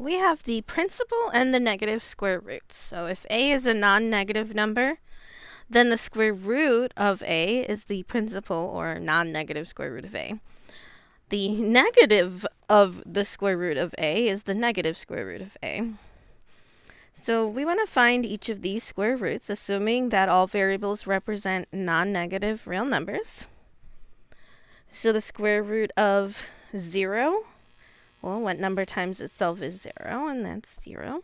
we have the principal and the negative square roots. So if a is a non-negative number, then the square root of a is the principal or non-negative square root of a. The negative of the square root of a is the negative square root of a. So we want to find each of these square roots, assuming that all variables represent non-negative real numbers. So the square root of 0, well, what number times itself is 0, and that's 0.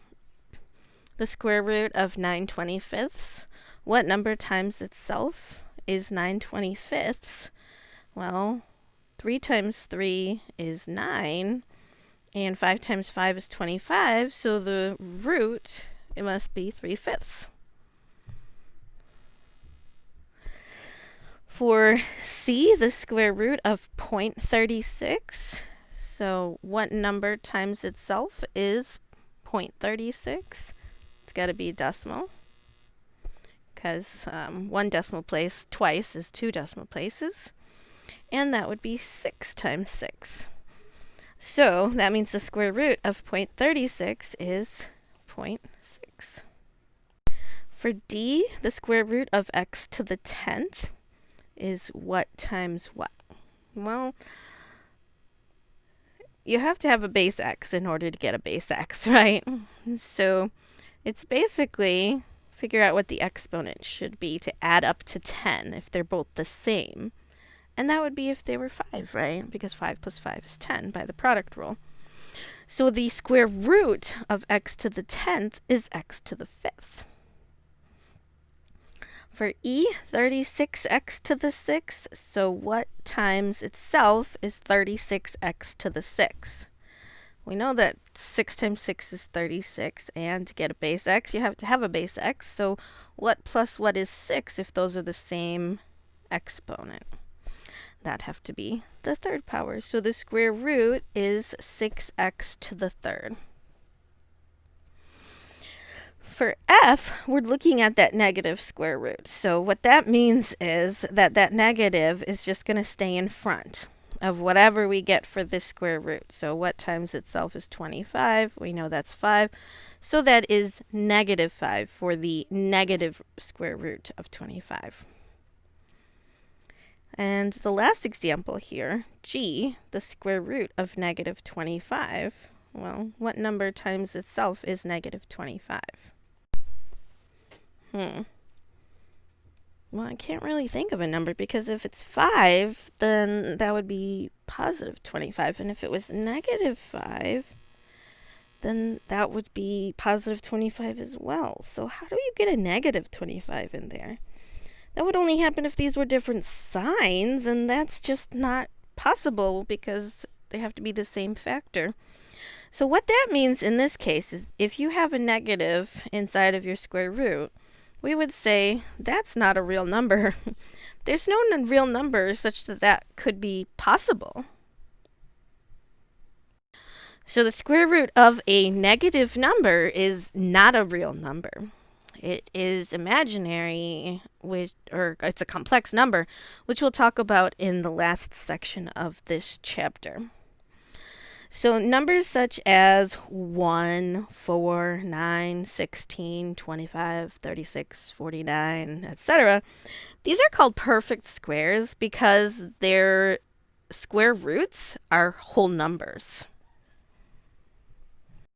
The square root of 9/25, what number times itself is 9/25? Well, 3 times 3 is 9, and 5 times 5 is 25, so the root, it must be 3/5. For c, the square root of 0.36, so what number times itself is 0.36? It's got to be decimal, because one decimal place twice is 2 decimal places, and that would be 6 times 6. So that means the square root of 0.36 is 0.6. For d, the square root of x to the 10th is what times what? Well, you have to have a base x in order to get a base x, right? So it's basically figure out what the exponent should be to add up to 10 if they're both the same. And that would be if they were 5, right? Because 5 plus 5 is 10 by the product rule. So the square root of x to the 10th is x to the 5th. For e, 36x to the 6th, so what times itself is 36x to the 6th? We know that 6 times 6 is 36, and to get a base x, you have to have a base x. So what plus what is 6 if those are the same exponent? That'd have to be the third power. So the square root is 6x to the third. For f, we're looking at that negative square root. So what that means is that that negative is just going to stay in front of whatever we get for this square root. So what times itself is 25? We know that's 5. So that is negative 5 for the negative square root of 25. And the last example here, g, the square root of negative 25. Well, what number times itself is negative 25? Well, I can't really think of a number, because if it's 5, then that would be positive 25. And if it was negative 5, then that would be positive 25 as well. So how do you get a negative 25 in there? That would only happen if these were different signs, and that's just not possible because they have to be the same factor. So what that means in this case is if you have a negative inside of your square root, we would say that's not a real number. There's no real number such that that could be possible. So the square root of a negative number is not a real number. It is imaginary, or it's a complex number, which we'll talk about in the last section of this chapter. So numbers such as 1, 4, 9, 16, 25, 36, 49, etc., these are called perfect squares because their square roots are whole numbers.